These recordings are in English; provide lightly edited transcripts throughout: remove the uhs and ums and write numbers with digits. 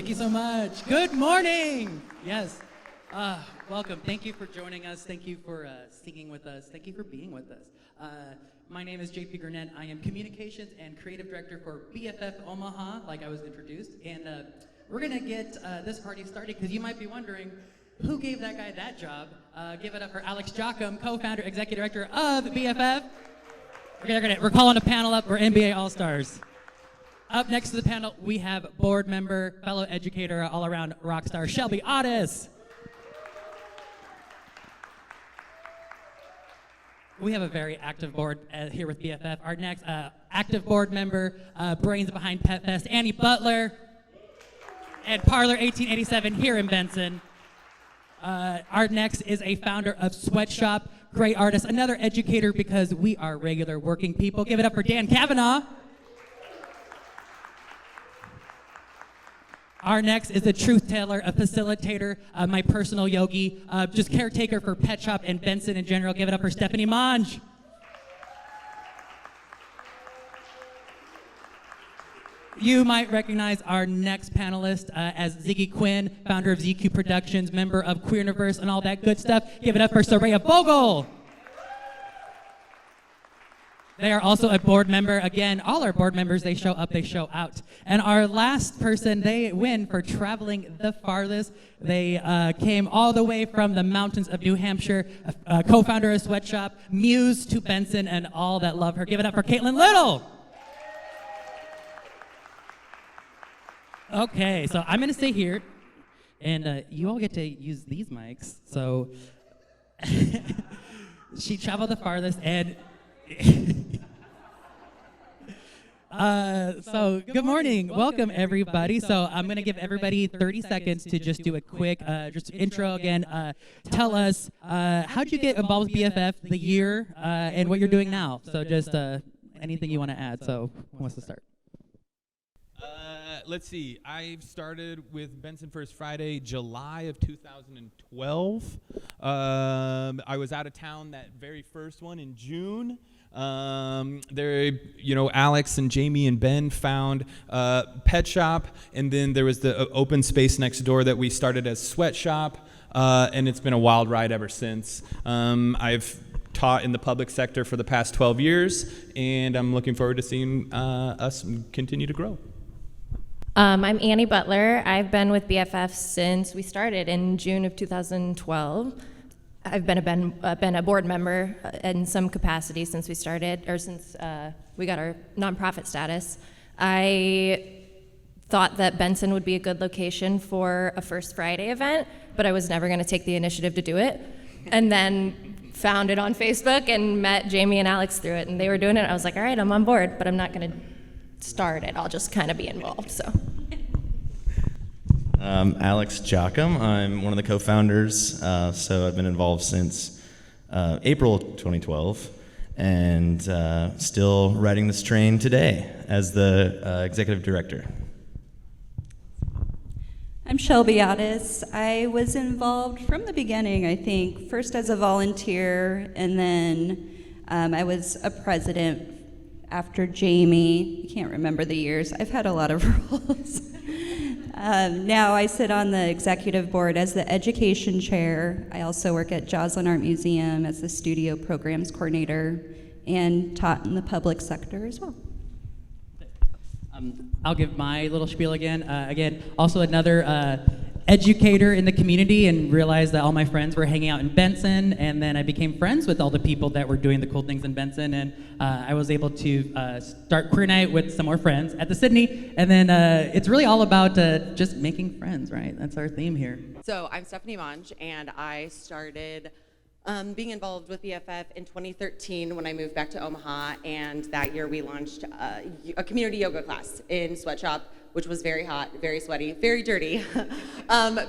Thank you so much. Good morning. Yes. Welcome. Thank you for joining us. Thank you for singing with us. Thank you for being with us. My name is JP Gurnett. I am Communications and Creative Director for BFF Omaha, like I was introduced. And we're going to get this party started because you might be wondering, who gave that guy that job? Give it up for Alex Jocham, co-founder, executive director of BFF. We're calling a panel up. We're NBA All-Stars. Up next to the panel, we have board member, fellow educator, all-around rock star, Shelby Otis. We have a very active board here with BFF. Our next active board member, brains behind Pet Fest, Annie Butler, and Parlor 1887 here in Benson. Our next is a founder of Sweatshop, great artist, another educator because we are regular working people. Give it up for Dan Kavanaugh. Our next is a truth teller, a facilitator, my personal yogi, just caretaker for Pet Shop and Benson in general. Give it up for Stephanie Monge. You might recognize our next panelist as Ziggy Quinn, founder of ZQ Productions, member of Queerniverse and all that good stuff. Give it up for Soraya Bogle. They are also a board member. Again, all our board members, they show up, they show out. And our last person, they win for traveling the farthest. They came all the way from the mountains of New Hampshire, co-founder of Sweatshop, muse to Benson, and all that love her. Give it up for Caitlin Little. Okay, so I'm going to stay here, and you all get to use these mics. So she traveled the farthest, and so good morning. Welcome, everybody. So I'm going to give everybody 30 seconds to just do a quick just intro again. Tell us, how'd you get involved with BFF, the year, and what you're doing now? So just anything you want to add. So who wants to start? Let's see. I started with Benson First Friday, July of 2012. I was out of town that very first one in June. Alex and Jamie and Ben found Pet Shop, and then there was the open space next door that we started as Sweatshop, and it's been a wild ride ever since. I've taught in the public sector for the past 12 years, and I'm looking forward to seeing us continue to grow. I'm Annie Butler. I've been with BFF since we started in June of 2012. I've been a board member in some capacity since we started, or since we got our nonprofit status. I thought that Benson would be a good location for a First Friday event, but I was never going to take the initiative to do it. And then found it on Facebook and met Jamie and Alex through it, and they were doing it. I was like, all right, I'm on board, but I'm not going to start it. I'll just kind of be involved. So. Alex Jocham. I'm one of the co-founders, so I've been involved since April 2012, and still riding this train today as the executive director. I'm Shelby Otis. I was involved from the beginning, I think, first as a volunteer, and then I was a president after Jamie. I can't remember the years. I've had a lot of roles. Now I sit on the executive board as the education chair. I also work at Joslin Art Museum as the studio programs coordinator and taught in the public sector as well. I'll give my little spiel again. Again, also another educator in the community, and realized that all my friends were hanging out in Benson, and then I became friends with all the people that were doing the cool things in Benson, and I was able to start Queer Night with some more friends at the Sydney, and then it's really all about just making friends, right? That's our theme here. So I'm Stephanie Monge, and I started being involved with BFF in 2013 when I moved back to Omaha, and that year we launched a community yoga class in Sweatshop, which was very hot, very sweaty, very dirty,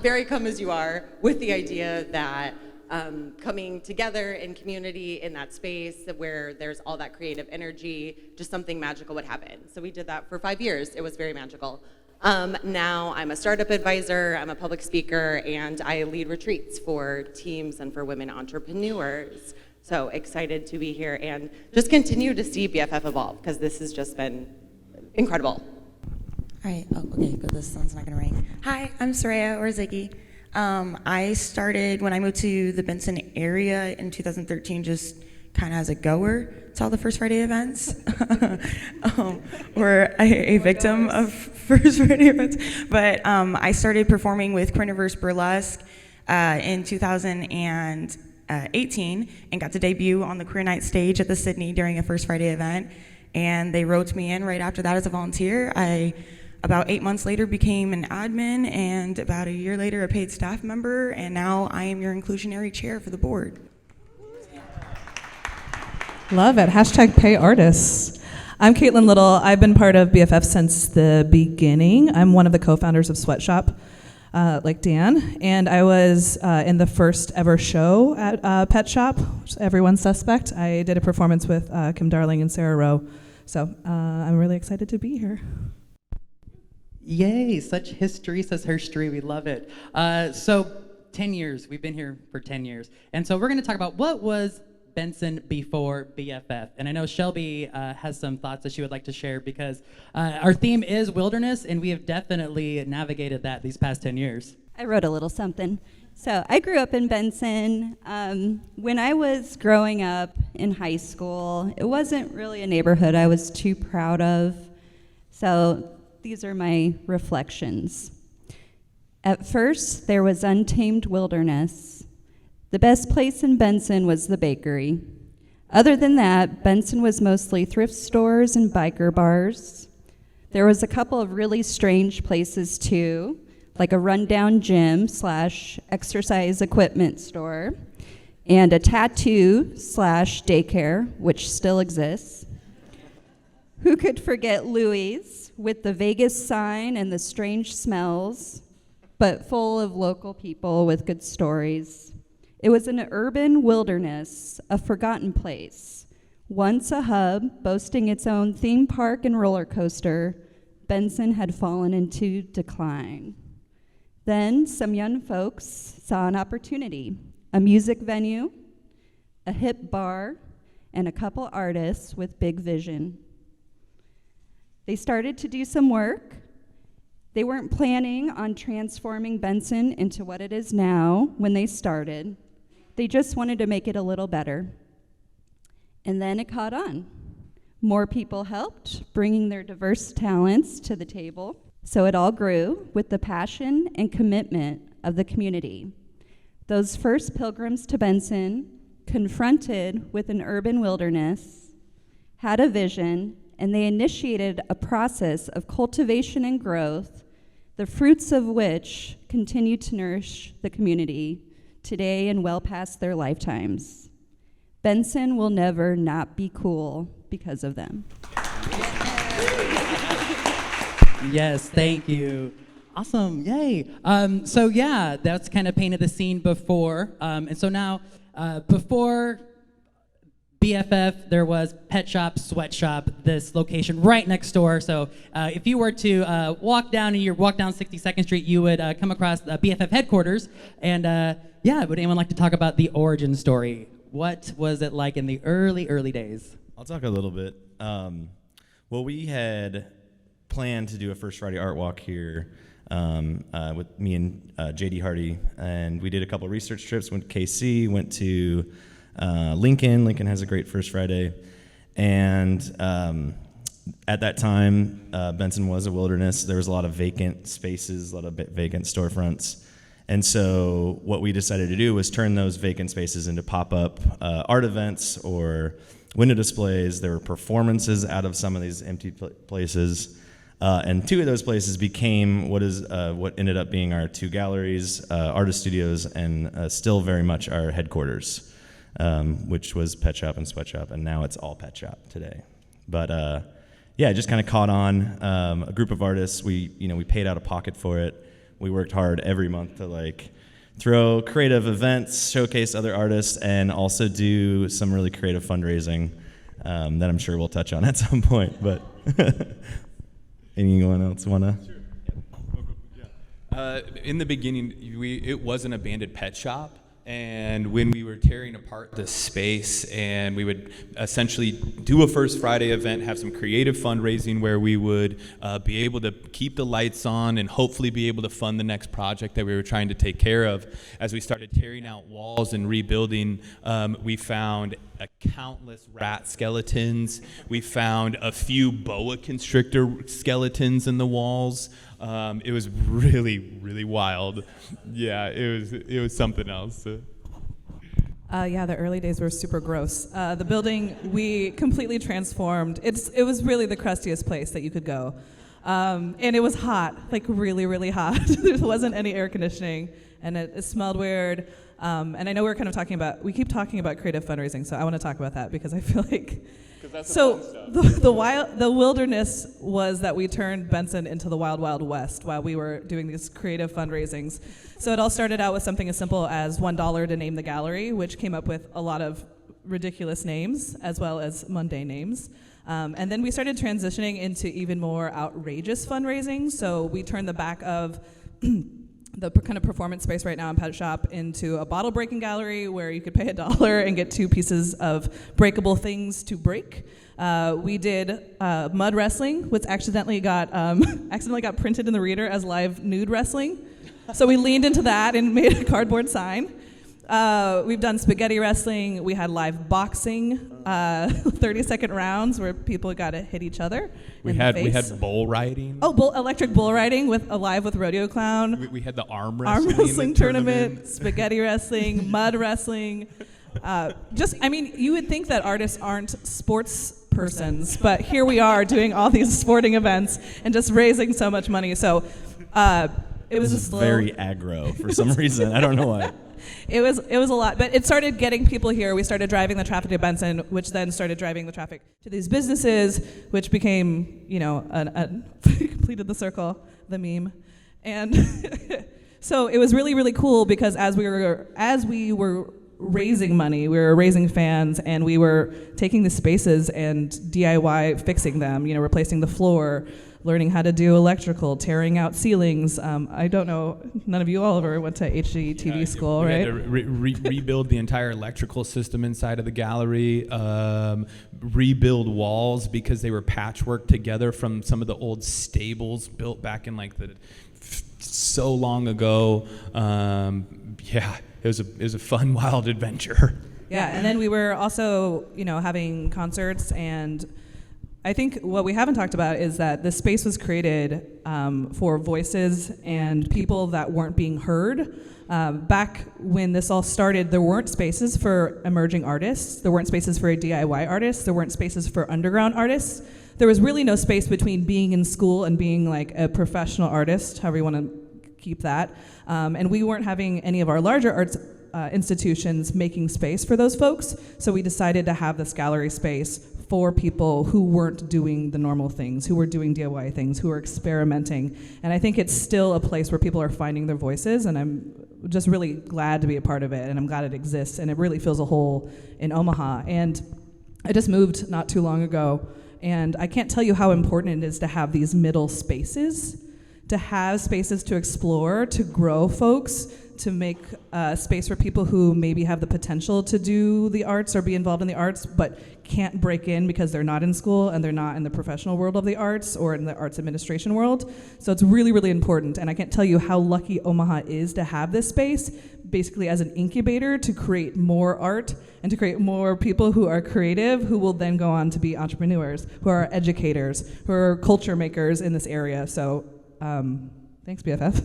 very come as you are, with the idea that coming together in community in that space where there's all that creative energy, just something magical would happen. So we did that for 5 years. It was very magical. Now I'm a startup advisor, I'm a public speaker, and I lead retreats for teams and for women entrepreneurs. So excited to be here and just continue to see BFF evolve, because this has just been incredible. Right. Oh, okay, good. This one's not going to ring. Hi, I'm Soraya, or Ziggy. I started when I moved to the Benson area in 2013, just kind of as a goer to all the First Friday events. We're a victim of First Friday events. But I started performing with Quinterverse Burlesque in 2018 and got to debut on the Queer Night stage at the Sydney during a First Friday event. And they wrote me in right after that as a volunteer. About 8 months later, became an admin, and about a year later, a paid staff member, and now I am your inclusionary chair for the board. Love it. Hashtag pay artists. I'm Caitlin Little. I've been part of BFF since the beginning. I'm one of the co-founders of Sweatshop, like Dan, and I was in the first ever show at Pet Shop, which is Everyone's Suspect. I did a performance with Kim Darling and Sarah Rowe, so I'm really excited to be here. Yay, such history, says herstory. We love it. So 10 years, we've been here for 10 years. And so we're gonna talk about what was Benson before BFF. And I know Shelby has some thoughts that she would like to share because our theme is wilderness, and we have definitely navigated that these past 10 years. I wrote a little something. So I grew up in Benson. When I was growing up in high school, it wasn't really a neighborhood I was too proud of. So these are my reflections. At first, there was untamed wilderness. The best place in Benson was the bakery. Other than that, Benson was mostly thrift stores and biker bars. There was a couple of really strange places too, like a rundown gym / exercise equipment store, and a tattoo / daycare, which still exists. Who could forget Louie's with the Vegas sign and the strange smells, but full of local people with good stories. It was an urban wilderness, a forgotten place. Once a hub boasting its own theme park and roller coaster, Benson had fallen into decline. Then some young folks saw an opportunity, a music venue, a hip bar, and a couple artists with big vision. They started to do some work. They weren't planning on transforming Benson into what it is now when they started. They just wanted to make it a little better. And then it caught on. More people helped, bringing their diverse talents to the table. So it all grew with the passion and commitment of the community. Those first pilgrims to Benson, confronted with an urban wilderness, had a vision, and they initiated a process of cultivation and growth, the fruits of which continue to nourish the community today and well past their lifetimes. Benson will never not be cool because of them. Yes, thank you. Awesome, yay. So yeah, that's kind of painted the scene before. And so now, before BFF, there was Pet Shop, Sweatshop, this location right next door. So if you were to walk down 62nd Street, you would come across the BFF headquarters. And yeah, would anyone like to talk about the origin story? What was it like in the early days? I'll talk a little bit. Well, we had planned to do a First Friday art walk here with me and JD Hardy, and we did a couple research trips, went to KC, went to Lincoln. Lincoln has a great First Friday. And at that time, Benson was a wilderness. There was a lot of vacant spaces, a lot of vacant storefronts. And so what we decided to do was turn those vacant spaces into pop-up art events or window displays. There were performances out of some of these empty places. And two of those places became what ended up being our two galleries, artist studios, and still very much our headquarters. Which was Pet Shop and Sweatshop, and now it's all Pet Shop today. But yeah, it just kind of caught on. A group of artists, we paid out of pocket for it. We worked hard every month to throw creative events, showcase other artists, and also do some really creative fundraising that I'm sure we'll touch on at some point. But anyone else wanna? In the beginning, it was an abandoned pet shop. And when we were tearing apart the space, and we would essentially do a First Friday event, have some creative fundraising where we would be able to keep the lights on and hopefully be able to fund the next project that we were trying to take care of. As we started tearing out walls and rebuilding, we found countless rat skeletons. We found a few boa constrictor skeletons in the walls. It was really, really wild. Yeah, it was something else. Yeah, the early days were super gross. The building, we completely transformed. It was really the crustiest place that you could go. And it was hot, like really, really hot. There wasn't any air conditioning, and it smelled weird. And I know we keep talking about creative fundraising, so I want to talk about that because I feel like, the wilderness was that we turned Benson into the Wild Wild West while we were doing these creative fundraisings. So it all started out with something as simple as $1 to name the gallery, which came up with a lot of ridiculous names as well as mundane names. And then we started transitioning into even more outrageous fundraising. So we turned the back of the kind of performance space right now in Pet Shop into a bottle breaking gallery where you could pay $1 and get 2 pieces of breakable things to break. We did mud wrestling, which accidentally got printed in the reader as live nude wrestling. So we leaned into that and made a cardboard sign. We've done spaghetti wrestling. We had live boxing, 30-second rounds where people got to hit each other. We had bull riding. Oh, electric bull riding with rodeo clown. We had the arm wrestling tournament, spaghetti wrestling, mud wrestling. You would think that artists aren't sports persons, but here we are doing all these sporting events and just raising so much money. So it was just very aggro for some reason. I don't know why. It was a lot, but it started getting people here. We started driving the traffic to Benson, which then started driving the traffic to these businesses, which became, completed the circle, the meme. And so it was really, really cool because as we were raising money, we were raising fans, and we were taking the spaces and DIY fixing them, replacing the floor, learning how to do electrical, tearing out ceilings. I don't know, none of you all ever went to HGTV school, right? We had to rebuild the entire electrical system inside of the gallery, rebuild walls because they were patchwork together from some of the old stables built back in so long ago. It was a fun, wild adventure. Yeah, and then we were also, having concerts, and I think what we haven't talked about is that the space was created for voices and people that weren't being heard. Back when this all started, there weren't spaces for emerging artists. There weren't spaces for DIY artists. There weren't spaces for underground artists. There was really no space between being in school and being like a professional artist, however you want to keep that. And we weren't having any of our larger arts institutions making space for those folks. So we decided to have this gallery space for people who weren't doing the normal things, who were doing DIY things, who were experimenting. And I think it's still a place where people are finding their voices, and I'm just really glad to be a part of it, and I'm glad it exists, and it really fills a hole in Omaha. And I just moved not too long ago, and I can't tell you how important it is to have these middle spaces, to have spaces to explore, to grow folks, to make space for people who maybe have the potential to do the arts or be involved in the arts, but can't break in because they're not in school and they're not in the professional world of the arts or in the arts administration world. So it's really, really important, and I can't tell you how lucky Omaha is to have this space, basically as an incubator to create more art and to create more people who are creative, who will then go on to be entrepreneurs, who are educators, who are culture makers in this area. So thanks, BFF.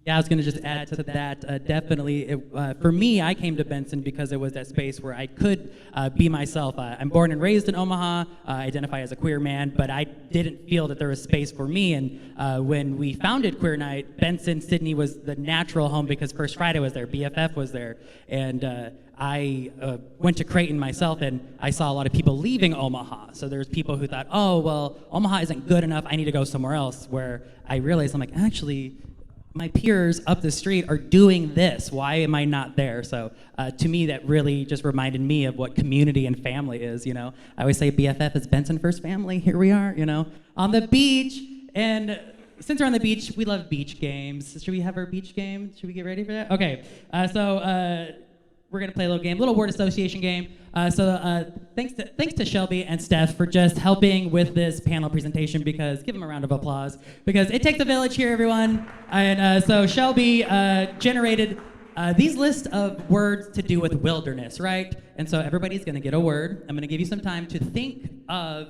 Yeah, I was going to just add to that. Definitely, for me, I came to Benson because it was that space where I could be myself. I'm born and raised in Omaha. I identify as a queer man, but I didn't feel that there was space for me. And when we founded Queer Night, Benson, Sydney was the natural home because First Friday was there, BFF was there, and I went to Creighton myself, and I saw a lot of people leaving Omaha. So there's people who thought, oh, well, Omaha isn't good enough. I need to go somewhere else. Where I realized, I'm like, actually, my peers up the street are doing this. Why am I not there? So to me, that really just reminded me of what community and family is, I always say BFF is Benson First Family. Here we are, on the beach. And since we're on the beach, we love beach games. Should we have our beach game? Should we get ready for that? Okay. We're gonna play a little word association game. Thanks to Shelby and Steph for just helping with this panel presentation. Because give them a round of applause. Because it takes a village here, everyone. And so Shelby generated these lists of words to do with wilderness, right? And so everybody's gonna get a word. I'm gonna give you some time to think of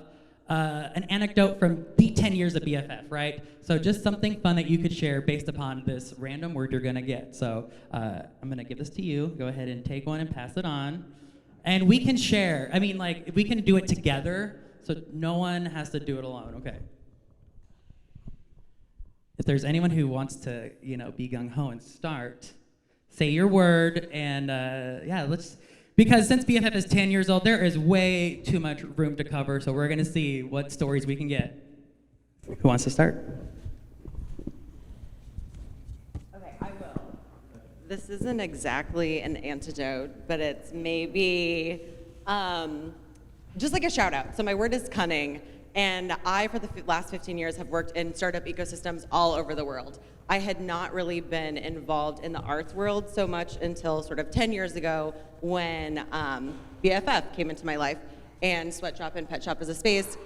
an anecdote from the 10 years of BFF, right? So just something fun that you could share based upon this random word you're gonna get. So I'm gonna give this to you. Go ahead and take one and pass it on. And we can share. I mean, like, we can do it together, so no one has to do it alone, okay? If there's anyone who wants to, be gung-ho and start, say your word, and because since BFF is 10 years old, there is way too much room to cover, so we're gonna see what stories we can get. Who wants to start? Okay, I will. This isn't exactly an antidote, but it's maybe just like a shout out. So my word is cunning, and I, for the last 15 years, have worked in startup ecosystems all over the world. I had not really been involved in the arts world so much until sort of 10 years ago when BFF came into my life, and Sweatshop and Pet Shop as a space.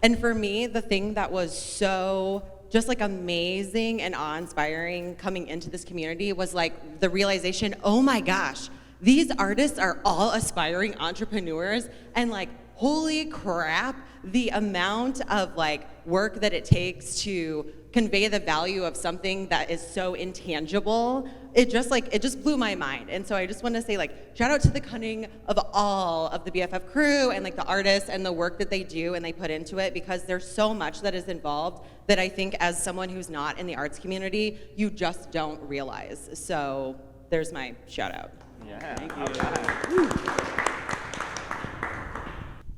And for me, the thing that was so just like amazing and awe-inspiring coming into this community was like the realization, oh my gosh, these artists are all aspiring entrepreneurs, and like, holy crap, the amount of like work that it takes to convey the value of something that is so intangible, it just blew my mind. And so I just want to say, like, shout out to the cunning of all of the BFF crew and like the artists and the work that they do and they put into it, because there's so much that is involved that I think as someone who's not in the arts community, you just don't realize. So there's my shout out. Yeah. Thank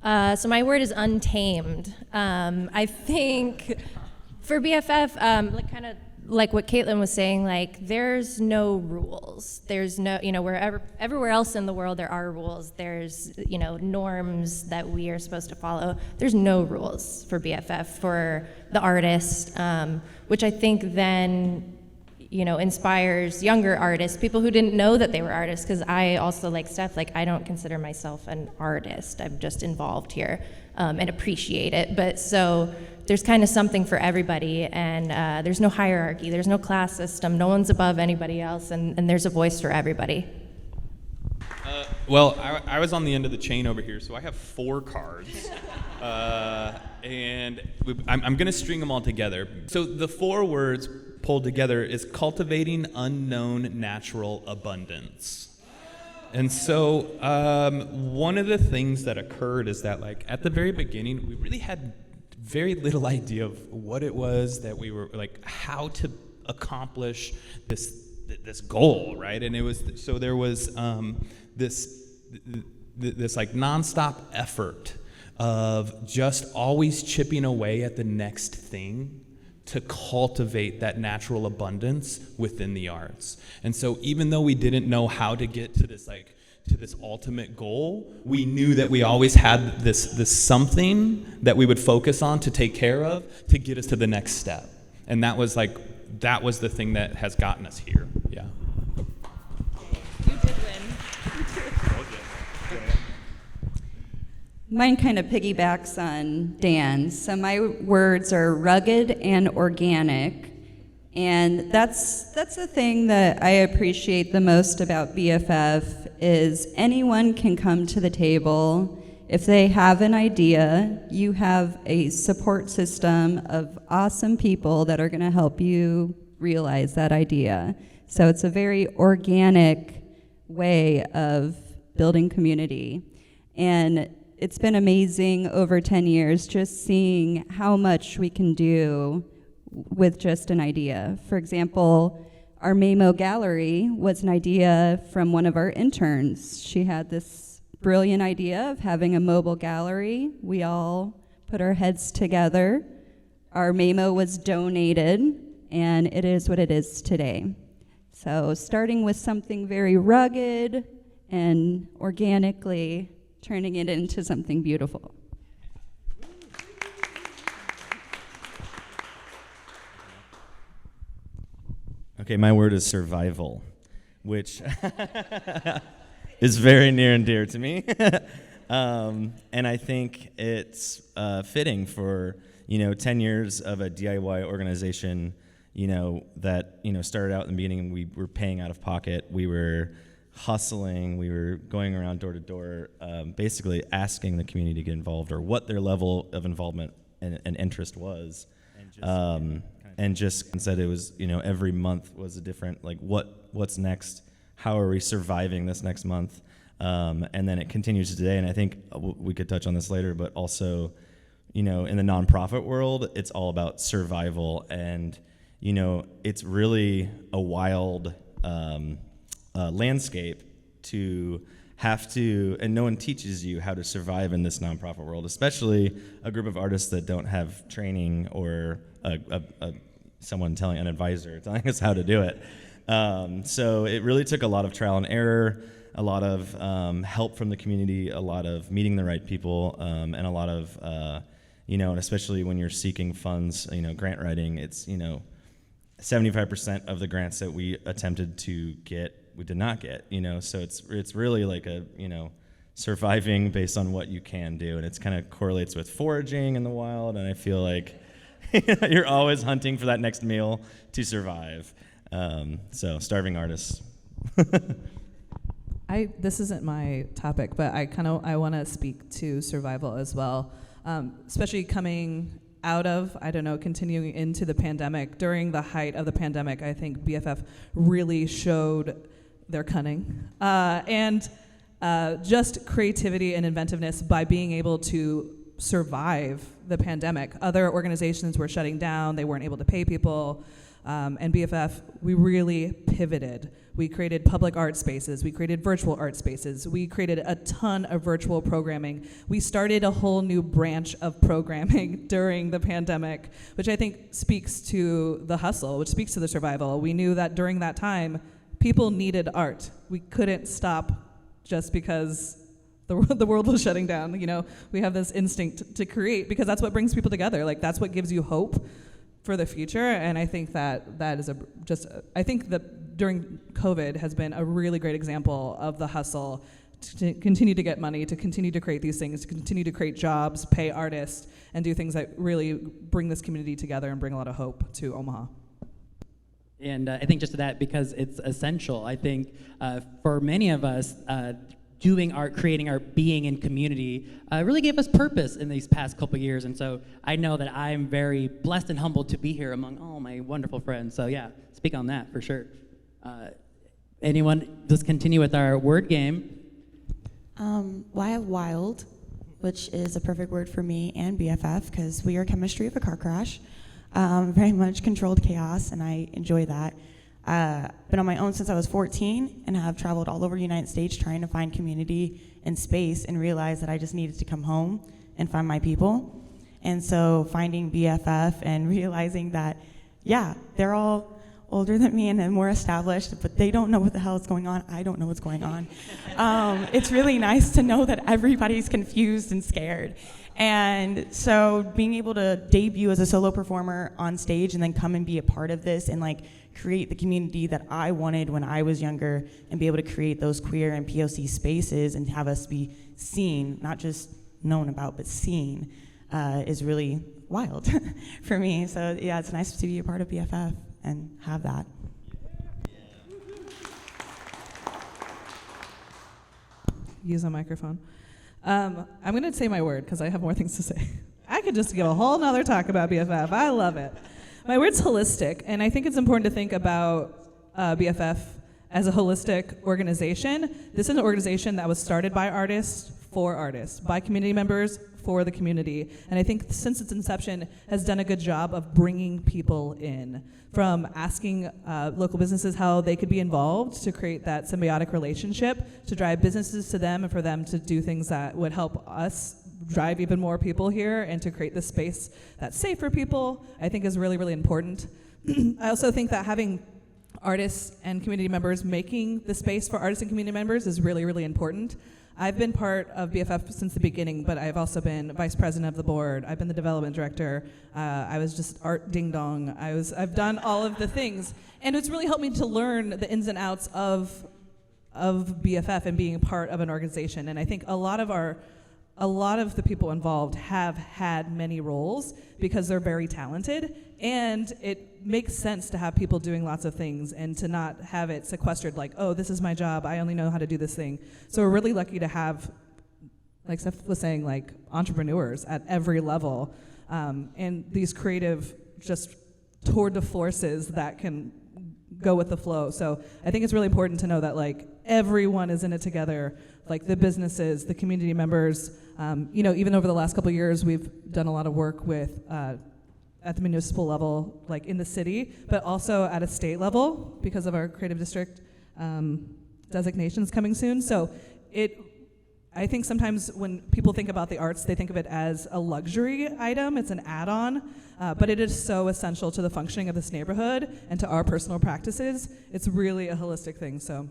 you. So my word is untamed. I think for BFF, like what Caitlin was saying, like there's no rules. There's no, everywhere else in the world there are rules. There's, norms that we are supposed to follow. There's no rules for BFF, for the artist, which I think then, inspires younger artists, people who didn't know that they were artists, because I also, like Steph, like I don't consider myself an artist. I'm just involved here and appreciate it. But so there's kind of something for everybody, and there's no hierarchy, there's no class system, no one's above anybody else, and there's a voice for everybody. Well, I was on the end of the chain over here, so I have 4 cards. And I'm going to string them all together. So the 4 words pulled together is cultivating unknown natural abundance. And so one of the things that occurred is that, like, at the very beginning, we really had very little idea of what it was that we were, like, how to accomplish this goal, right? And it was, so there was this like nonstop effort of just always chipping away at the next thing to cultivate that natural abundance within the arts. And so even though we didn't know how to get to this ultimate goal, we knew that we always had this something that we would focus on to take care of to get us to the next step. And that was the thing that has gotten us here. Yeah. You did win. Mine kind of piggybacks on Dan's. So my words are rugged and organic. And that's the thing that I appreciate the most about BFF is anyone can come to the table. If they have an idea, you have a support system of awesome people that are going to help you realize that idea. So it's a very organic way of building community. And it's been amazing over 10 years just seeing how much we can do with just an idea. For example, our Mamo Gallery was an idea from one of our interns. She had this brilliant idea of having a mobile gallery. We all put our heads together. Our Mamo was donated, and it is what it is today. So starting with something very rugged and organically turning it into something beautiful. Okay, my word is survival, which is very near and dear to me. And I think it's fitting for, 10 years of a DIY organization, that, started out in the beginning, we were paying out of pocket, we were hustling, we were going around door to door, basically asking the community to get involved or what their level of involvement and interest was. And just said it was, every month was a different, like what's next? How are we surviving this next month? And then it continues today. And I think we could touch on this later, but also, in the nonprofit world, it's all about survival. And, it's really a wild landscape to have to, and no one teaches you how to survive in this nonprofit world, especially a group of artists that don't have training or someone an advisor telling us how to do it. So it really took a lot of trial and error, a lot of help from the community, a lot of meeting the right people, and a lot of, and especially when you're seeking funds, grant writing, it's, 75% of the grants that we attempted to get, we did not get, so it's really like a, surviving based on what you can do, and it's kind of correlates with foraging in the wild, and I feel like you're always hunting for that next meal to survive. So starving artists. This isn't my topic, but I want to speak to survival as well, especially coming out of, continuing into the pandemic. During the height of the pandemic, I think BFF really showed their cunning and just creativity and inventiveness by being able to survive the pandemic. Other organizations were shutting down, they weren't able to pay people, and BFF, we really pivoted. We created public art spaces, we created virtual art spaces, we created a ton of virtual programming. We started a whole new branch of programming during the pandemic, which I think speaks to the hustle, which speaks to the survival. We knew that during that time, people needed art. We couldn't stop just because the world was shutting down. We have this instinct to create because that's what brings people together. Like, that's what gives you hope for the future. And I think that is I think that during COVID has been a really great example of the hustle to continue to get money, to continue to create these things, to continue to create jobs, pay artists, and do things that really bring this community together and bring a lot of hope to Omaha. And I think just to that, because it's essential, I think for many of us, doing art, creating art, being in community really gave us purpose in these past couple years. And so I know that I'm very blessed and humbled to be here among all my wonderful friends. So yeah, speak on that for sure. Anyone, let's continue with our word game. Well, I have wild, which is a perfect word for me and BFF because we are chemistry of a car crash. Very much controlled chaos, and I enjoy that. Been on my own since I was 14 and have traveled all over the United States trying to find community and space and realized that I just needed to come home and find my people. And so finding BFF and realizing that, yeah, they're all older than me and more established, but they don't know what the hell is going on. I don't know what's going on. It's really nice to know that everybody's confused and scared. And so being able to debut as a solo performer on stage and then come and be a part of this and create the community that I wanted when I was younger and be able to create those queer and POC spaces and have us be seen, not just known about, but seen, is really wild for me. So yeah, it's nice to be a part of BFF and have that. Use a microphone. I'm going to say my word because I have more things to say. I could just give a whole nother talk about BFF. I love it. My word's holistic, and I think it's important to think about BFF as a holistic organization. This is an organization that was started by artists, for artists, by community members, for the community. And I think since its inception has done a good job of bringing people in, from asking local businesses how they could be involved to create that symbiotic relationship, to drive businesses to them and for them to do things that would help us drive even more people here and to create this space that's safe for people, I think is really, really important. I also think that having artists and community members, making the space for artists and community members is really, really important. I've been part of BFF since the beginning, but I've also been vice president of the board. I've been the development director. I was just art ding dong. I've done all of the things, and it's really helped me to learn the ins and outs of BFF and being part of an organization. And I think a lot of the people involved have had many roles because they're very talented, and it makes sense to have people doing lots of things and to not have it sequestered like, oh, this is my job, I only know how to do this thing. So we're really lucky to have, like Steph was saying, like entrepreneurs at every level, and these creative just tour de forces that can go with the flow. So I think it's really important to know that like everyone is in it together, like the businesses, the community members. Even over the last couple of years, we've done a lot of work with at the municipal level, like in the city, but also at a state level because of our creative district designations coming soon. So I think sometimes when people think about the arts, they think of it as a luxury item. It's an add-on, but it is so essential to the functioning of this neighborhood and to our personal practices. It's really a holistic thing, so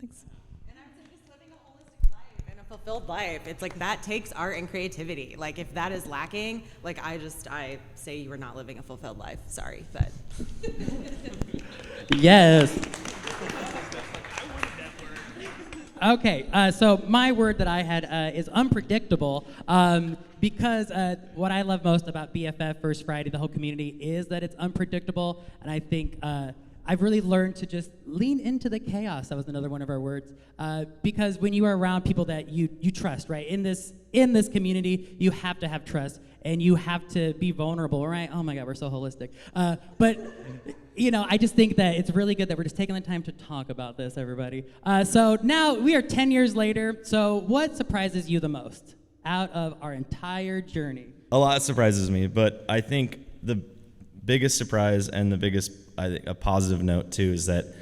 thanks. And I would say just living a holistic life and a fulfilled life. It's like that takes art and creativity. Like if that is lacking, like I say you are not living a fulfilled life. Sorry, but. Yes. Okay, so my word that I had is unpredictable, because what I love most about BFF First Friday, the whole community, is that it's unpredictable, and I think I've really learned to just lean into the chaos. That was another one of our words, because when you are around people that you trust, right? In this community, you have to have trust, and you have to be vulnerable, right? Oh my God, we're so holistic. But I just think that it's really good that we're just taking the time to talk about this, everybody. So now we are 10 years later. So what surprises you the most out of our entire journey? A lot surprises me, but I think the biggest surprise and the biggest, I think, a positive note too, is that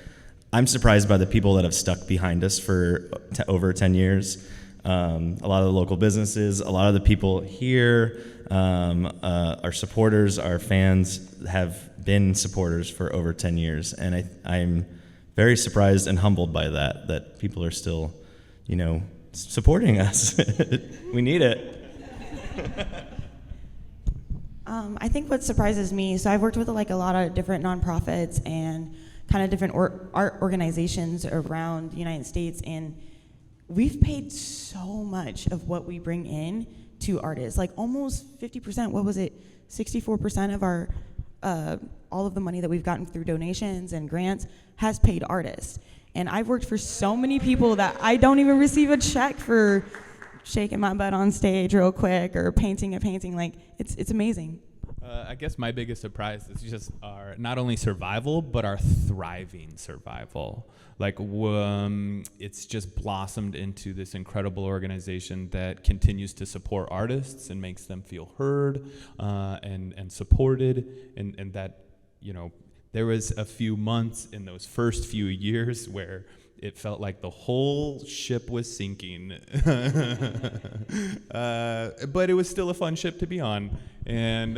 I'm surprised by the people that have stuck behind us for over 10 years. A lot of the local businesses, a lot of the people here, our supporters, our fans have been supporters for over 10 years. And I'm very surprised and humbled by that people are still, supporting us. We need it. I think what surprises me, so I've worked with like a lot of different nonprofits and kind of different art organizations around the United States, and we've paid so much of what we bring in to artists, like almost 50%, what was it, 64% of our, all of the money that we've gotten through donations and grants has paid artists. And I've worked for so many people that I don't even receive a check for shaking my butt on stage real quick or painting a painting. Like, it's amazing. I guess my biggest surprise is just our not only survival, but our thriving survival. Like, it's just blossomed into this incredible organization that continues to support artists and makes them feel heard and supported, and that, there was a few months in those first few years where it felt like the whole ship was sinking. But it was still a fun ship to be on. And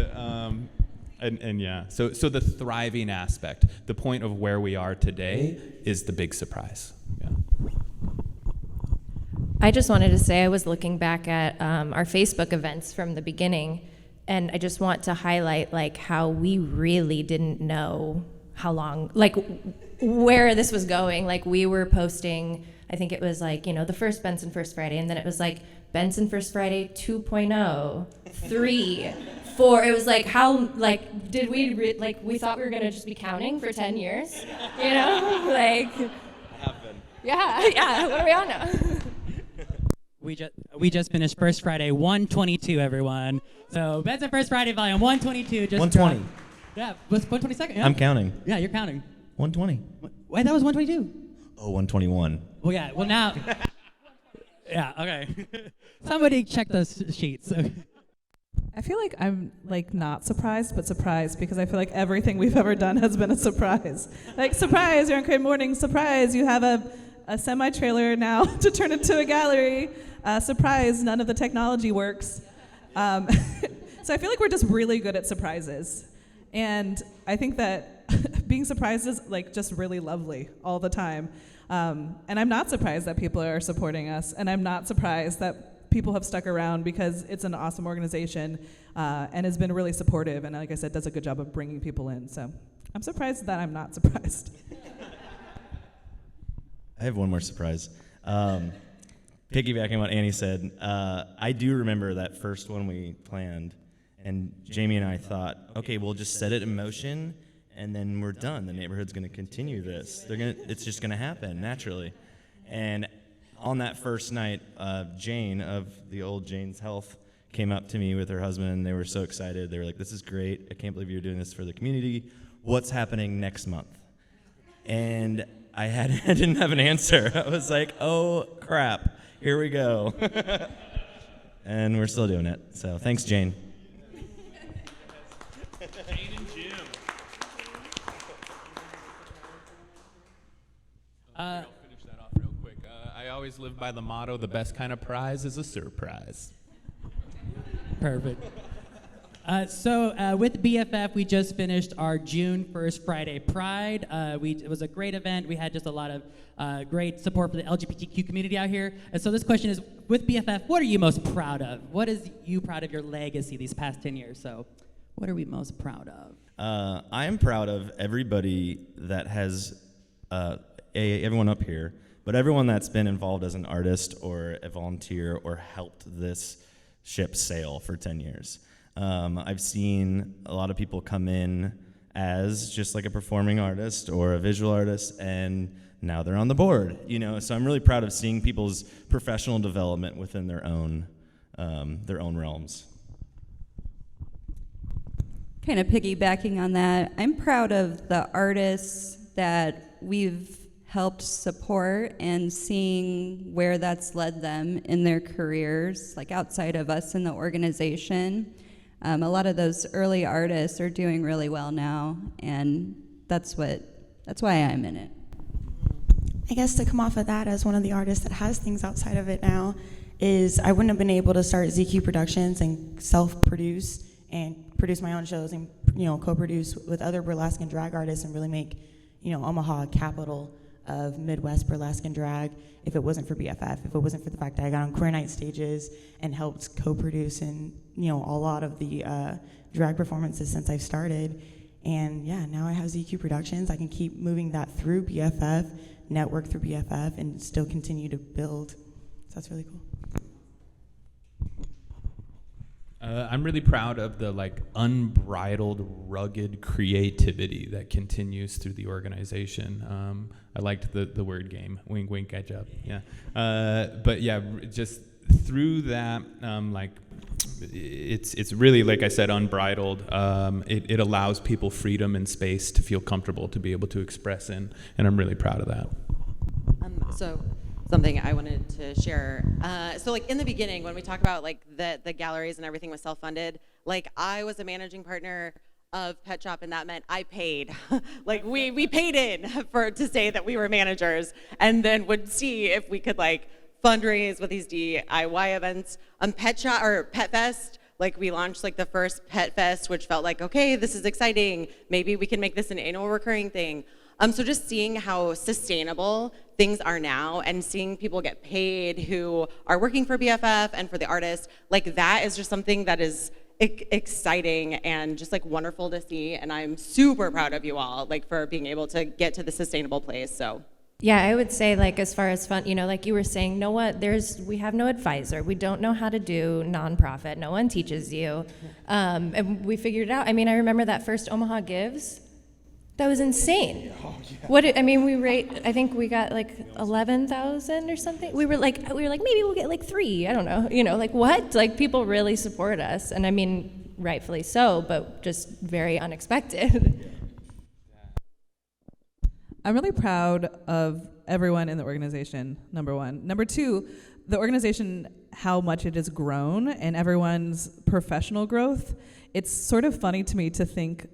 yeah, so the thriving aspect, the point of where we are today, is the big surprise. Yeah. I just wanted to say I was looking back at our Facebook events from the beginning, and I just want to highlight like how we really didn't know how long, like where this was going. Like we were posting, I think it was like, the first Benson First Friday, and then it was like Benson First Friday 2.0, 3, 4. It was like, how, like, did we, we thought we were going to just be counting for 10 years, like. Yeah, what are we on now? We just finished First Friday 122, everyone. So Benson First Friday volume 122 just 120. dropped. Yeah, was 122nd? Yeah? I'm counting. Yeah, you're counting. 120. Wait, that was 122. Oh, 121. Well, yeah. Well, now. Yeah. Okay. Somebody check those sheets. I feel like I'm like not surprised, but surprised because I feel like everything we've ever done has been a surprise. Like, surprise, you're on CreativeMornings. Surprise, you have a semi-trailer now to turn into a gallery. Surprise, none of the technology works. So I feel like we're just really good at surprises. And I think that being surprised is like just really lovely all the time. And I'm not surprised that people are supporting us, and I'm not surprised that people have stuck around because it's an awesome organization and has been really supportive, and like I said, does a good job of bringing people in. So I'm surprised that I'm not surprised. I have one more surprise. Piggybacking on what Annie said, I do remember that first one we planned, and Jamie and I thought, okay, we'll just set it in motion, and then we're done. The neighborhood's going to continue this. It's just going to happen naturally. And on that first night, Jane of the old Jane's Health came up to me with her husband, and they were so excited. They were like, "This is great. I can't believe you're doing this for the community. What's happening next month?" And I didn't have an answer. I was like, "Oh crap, here we go." And we're still doing it. So thanks, Jane. Jane and Jim. I'll finish that off real quick. I always live by the motto, the best kind of prize is a surprise. Perfect. So with BFF, we just finished our June 1st Friday Pride. It was a great event. We had just a lot of great support for the LGBTQ community out here. And so this question is, with BFF, what are you most proud of? What is you proud of your legacy these past 10 years? So what are we most proud of? I'm proud of everybody that has, everyone up here, but everyone that's been involved as an artist or a volunteer or helped this ship sail for 10 years. I've seen a lot of people come in as just like a performing artist or a visual artist, and now they're on the board, so I'm really proud of seeing people's professional development within their own realms. Kind of piggybacking on that, I'm proud of the artists that we've helped support and seeing where that's led them in their careers, like outside of us in the organization. A lot of those early artists are doing really well now, and that's why I'm in it. I guess to come off of that, as one of the artists that has things outside of it now, is I wouldn't have been able to start ZQ Productions and self-produce and produce my own shows and co-produce with other burlesque and drag artists and really make Omaha a capital of Midwest burlesque and drag if it wasn't for BFF, if it wasn't for the fact that I got on queer night stages and helped co-produce and a lot of the drag performances since I've started. And yeah, now I have ZQ Productions. I can keep moving that through BFF, network through BFF, and still continue to build. So that's really cool. I'm really proud of the unbridled, rugged creativity that continues through the organization. I liked the word game, wink, wink, catch up. Yeah, but yeah, just through that, it's really, like I said, unbridled. It allows people freedom and space to feel comfortable to be able to express in, and I'm really proud of that. So something I wanted to share. So in the beginning, when we talk about the galleries and everything was self-funded, I was a managing partner of Pet Shop, and that meant I paid. we paid in to say that we were managers, and then would see if we could fundraise with these DIY events. Pet Shop or Pet Fest, we launched the first Pet Fest, which felt okay, this is exciting. Maybe we can make this an annual recurring thing. So just seeing how sustainable things are now and seeing people get paid who are working for BFF and for the artists, that is just something that is exciting and just wonderful to see. And I'm super proud of you all, for being able to get to the sustainable place. So. Yeah, I would say as far as fun, like you were saying, we have no advisor. We don't know how to do nonprofit. No one teaches you. And we figured it out. I remember that first Omaha Gives. That was insane. Oh, yeah. I think we got 11,000 or something. We were like maybe we'll get 3. I don't know. What? People really support us, and rightfully so, but just very unexpected. I'm really proud of everyone in the organization, number one. Number two, the organization, how much it has grown and everyone's professional growth. It's sort of funny to me to think,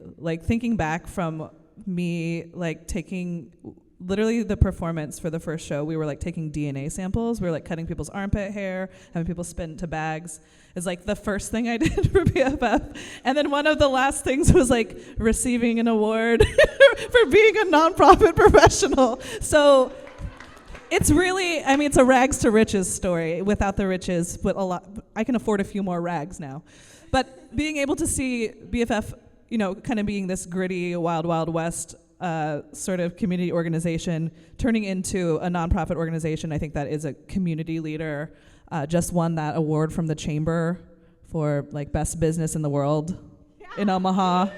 thinking back from me taking literally the performance for the first show, we were like taking DNA samples. We were like cutting people's armpit hair, having people spit into bags. It's like the first thing I did for BFF. And then one of the last things was like receiving an award for being a nonprofit professional. So it's really, I mean, it's a rags to riches story. Without the riches, but I can afford a few more rags now. But being able to see BFF, kind of being this gritty, wild, wild west sort of community organization turning into a nonprofit organization, I think that is a community leader. Just won that award from the Chamber for like best business in the world in Omaha.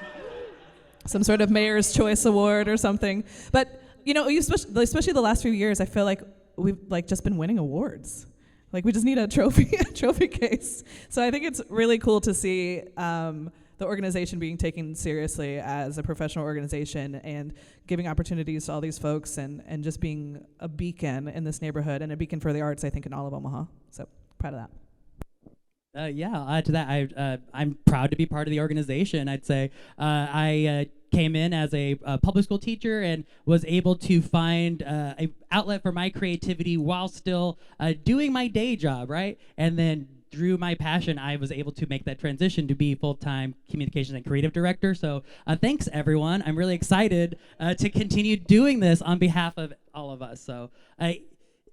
Some sort of Mayor's Choice Award or something. But especially the last few years, I feel like we've like just been winning awards. Like we just need a trophy case. So I think it's really cool to see the organization being taken seriously as a professional organization and giving opportunities to all these folks and just being a beacon in this neighborhood and a beacon for the arts, I think, in all of Omaha. So proud of that. To that, I'm proud to be part of the organization. I'd say I came in as a public school teacher and was able to find an outlet for my creativity while still doing my day job, right? And then through my passion, I was able to make that transition to be full-time communications and creative director. So thanks, everyone. I'm really excited to continue doing this on behalf of all of us. So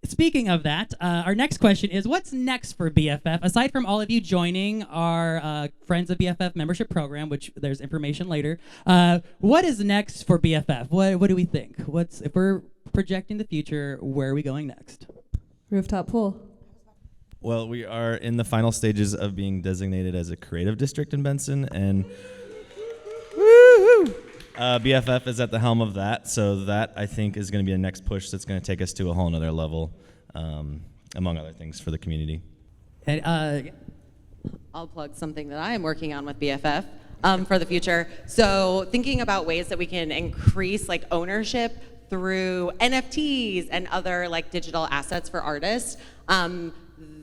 speaking of that, our next question is, what's next for BFF? Aside from all of you joining our Friends of BFF membership program, which there's information later, what is next for BFF? What do we think? If we're projecting the future, where are we going next? Rooftop pool. Well, we are in the final stages of being designated as a creative district in Benson, and BFF is at the helm of that, so that, I think, is going to be a next push that's going to take us to a whole nother level, among other things, for the community. And I'll plug something that I am working on with BFF for the future. So thinking about ways that we can increase like ownership through NFTs and other like digital assets for artists.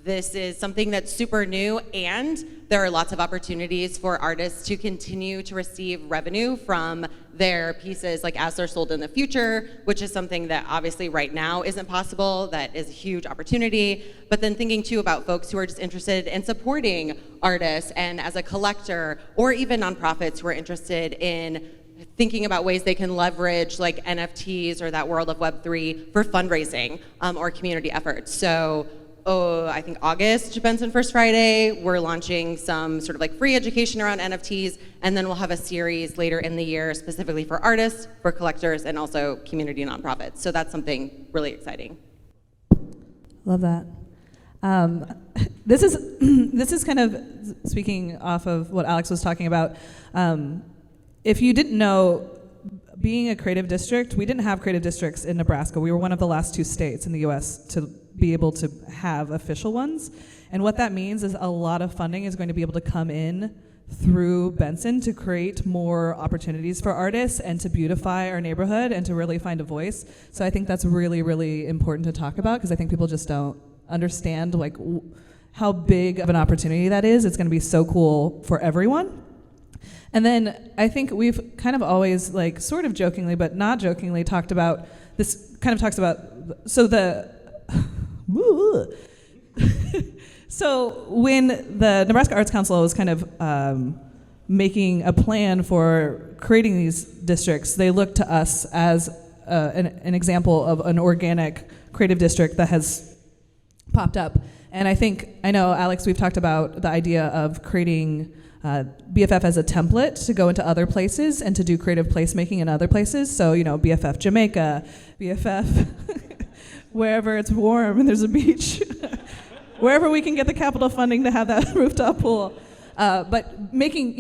This is something that's super new, and there are lots of opportunities for artists to continue to receive revenue from their pieces like as they're sold in the future, which is something that obviously right now isn't possible. That is a huge opportunity. But then thinking too about folks who are just interested in supporting artists and as a collector, or even nonprofits who are interested in thinking about ways they can leverage like NFTs or that world of Web3 for fundraising or community efforts. So I think August, Benson First Friday, we're launching some sort of like free education around NFTs, and then we'll have a series later in the year specifically for artists, for collectors, and also community nonprofits. So that's something really exciting. Love that. This is kind of speaking off of what Alex was talking about. If you didn't know, being a creative district, we didn't have creative districts in Nebraska. We were one of the last 2 states in the U.S. to be able to have official ones. And what that means is a lot of funding is going to be able to come in through Benson to create more opportunities for artists and to beautify our neighborhood and to really find a voice. So I think that's really, really important to talk about, because I think people just don't understand like how big of an opportunity that is. It's going to be so cool for everyone. And then I think we've kind of always, like, sort of jokingly, but not jokingly, talked about this. Kind of talks about so when the Nebraska Arts Council was kind of making a plan for creating these districts, they looked to us as an example of an organic creative district that has popped up. And I know, Alex, we've talked about the idea of creating BFF as a template to go into other places and to do creative placemaking in other places. So, BFF Jamaica, BFF wherever it's warm and there's a beach, wherever we can get the capital funding to have that rooftop pool. But making,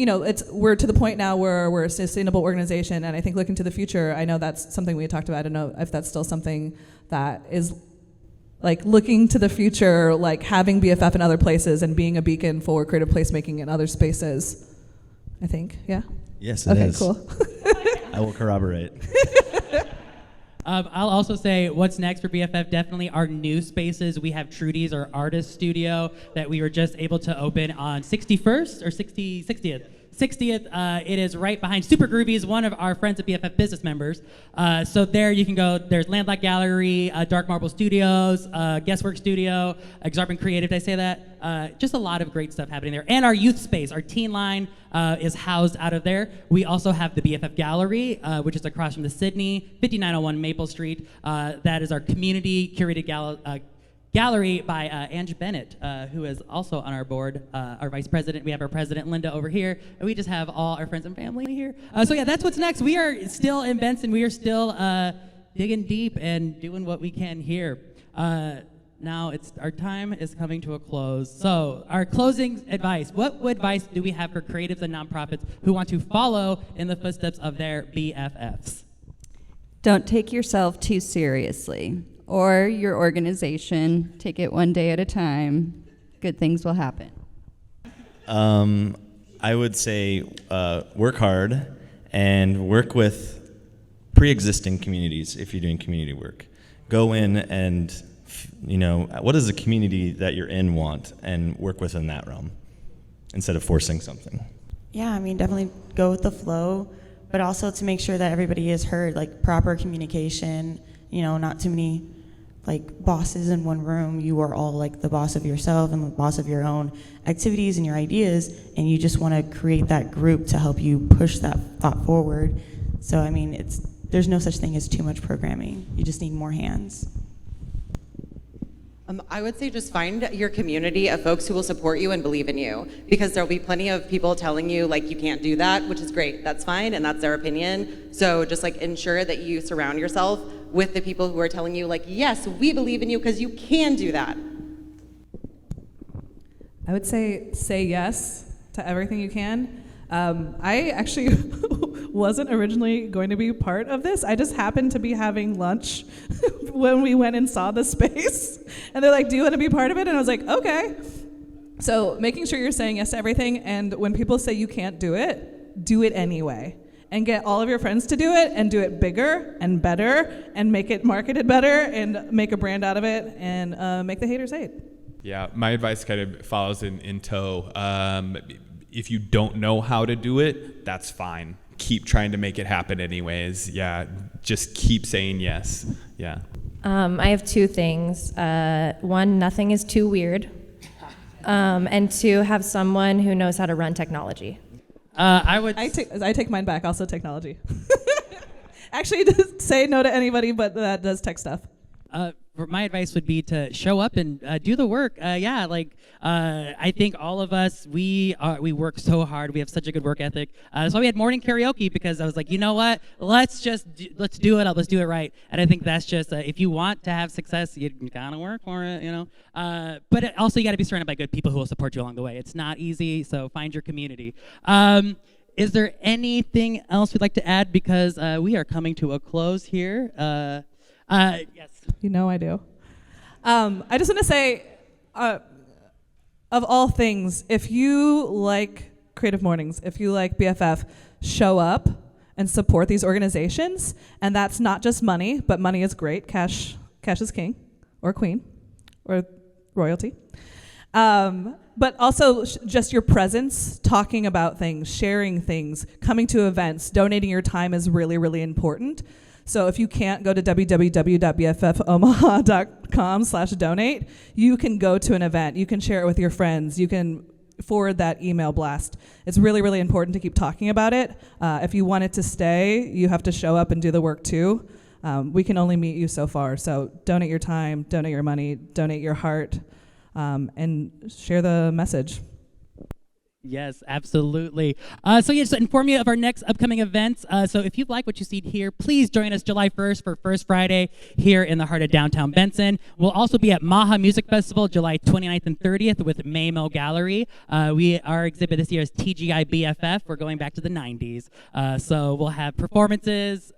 we're to the point now where we're a sustainable organization, and I think looking to the future, I know that's something we had talked about. I don't know if that's still something that is like looking to the future, like having BFF in other places and being a beacon for creative placemaking in other spaces. I think, yeah? Yes, it is. Okay, cool. I will corroborate. I'll also say what's next for BFF, definitely our new spaces. We have Trudy's, our artist studio, that we were just able to open on 61st or 60th 60th. It is right behind Super Groovies, one of our friends at BFF business members. So there you can go. There's Landlocked Gallery, Dark Marble Studios, Guestwork Studio, Exarban Creative, did I say that? Just a lot of great stuff happening there. And our youth space, our teen line is housed out of there. We also have the BFF Gallery, which is across from the Sydney, 5901 Maple Street. That is our community curated gallery by Ange Bennett, who is also on our board, our vice president. We have our president, Linda, over here, and we just have all our friends and family here. So yeah, that's what's next. We are still in Benson. We are still digging deep and doing what we can here. Now our time is coming to a close. So our closing advice, what advice do we have for creatives and nonprofits who want to follow in the footsteps of their BFFs? Don't take yourself too seriously, or your organization. Take it one day at a time. Good things will happen. I would say work hard and work with pre-existing communities if you're doing community work. Go in and, what does the community that you're in want, and work within that realm instead of forcing something. Yeah, I mean, definitely go with the flow, but also to make sure that everybody is heard, like proper communication, not too many bosses in one room. You are all the boss of yourself and the boss of your own activities and your ideas, and you just want to create that group to help you push that thought forward. So, I mean, there's no such thing as too much programming. You just need more hands. I would say just find your community of folks who will support you and believe in you, because there'll be plenty of people telling you you can't do that, which is great. That's fine, and that's their opinion. So just ensure that you surround yourself with the people who are telling you yes, we believe in you because you can do that. I would say yes to everything you can. I actually wasn't originally going to be part of this. I just happened to be having lunch when we went and saw the space. And they're like, do you want to be part of it? And I was like, okay. So making sure you're saying yes to everything, and when people say you can't do it anyway. And get all of your friends to do it, and do it bigger and better, and make it marketed better, and make a brand out of it, and make the haters hate. Yeah, my advice kind of follows in tow. If you don't know how to do it, that's fine. Keep trying to make it happen anyways. Yeah, just keep saying yes. Yeah. I have two things. One, nothing is too weird. And two, have someone who knows how to run technology. I take mine back. Also technology. Actually, just say no to anybody, but that does tech stuff. My advice would be to show up and do the work. I think all of us, we work so hard. We have such a good work ethic. So we had morning karaoke because I was like, you know what? Let's do it. Let's do it right. And I think that's just if you want to have success, you gotta work for it. But also you got to be surrounded by good people who will support you along the way. It's not easy, so find your community. Is there anything else we'd like to add? Because we are coming to a close here. Yes. I do. I just want to say, of all things, if you like Creative Mornings, if you like BFF, show up and support these organizations. And that's not just money, but money is great. Cash is king, or queen, or royalty. But also just your presence, talking about things, sharing things, coming to events, donating your time is really, really important. So if you can't go to www.bffomaha.com/donate, you can go to an event. You can share it with your friends. You can forward that email blast. It's really, really important to keep talking about it. If you want it to stay, you have to show up and do the work too. We can only meet you so far. So donate your time, donate your money, donate your heart, and share the message. Yes, absolutely. So just to inform you of our next upcoming events. So if you like what you see here, please join us July 1st for First Friday here in the heart of downtown Benson. We'll also be at Maha Music Festival July 29th and 30th with Maymo Gallery. Our exhibit this year is TGI BFF. We're going back to the 90s. So we'll have performances,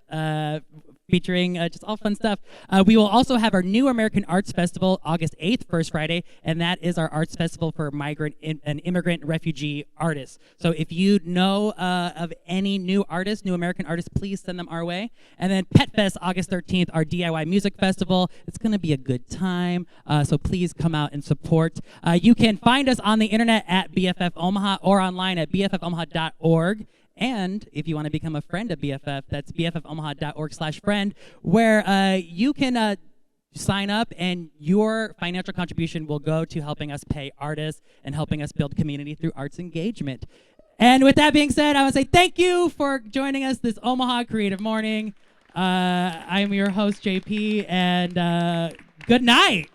featuring just all fun stuff. We will also have our New American Arts Festival August 8th, first Friday, and that is our arts festival for migrant and immigrant refugee artists. So if you know of any new artists, new American artists, please send them our way. And then Pet Fest August 13th, our DIY music festival. It's going to be a good time, so please come out and support. You can find us on the internet at BFF Omaha or online at bffomaha.org. And if you want to become a friend of BFF, that's bffomaha.org/friend, where you can sign up and your financial contribution will go to helping us pay artists and helping us build community through arts engagement. And with that being said, I want to say thank you for joining us this Omaha Creative Morning. I'm your host, JP, and good night.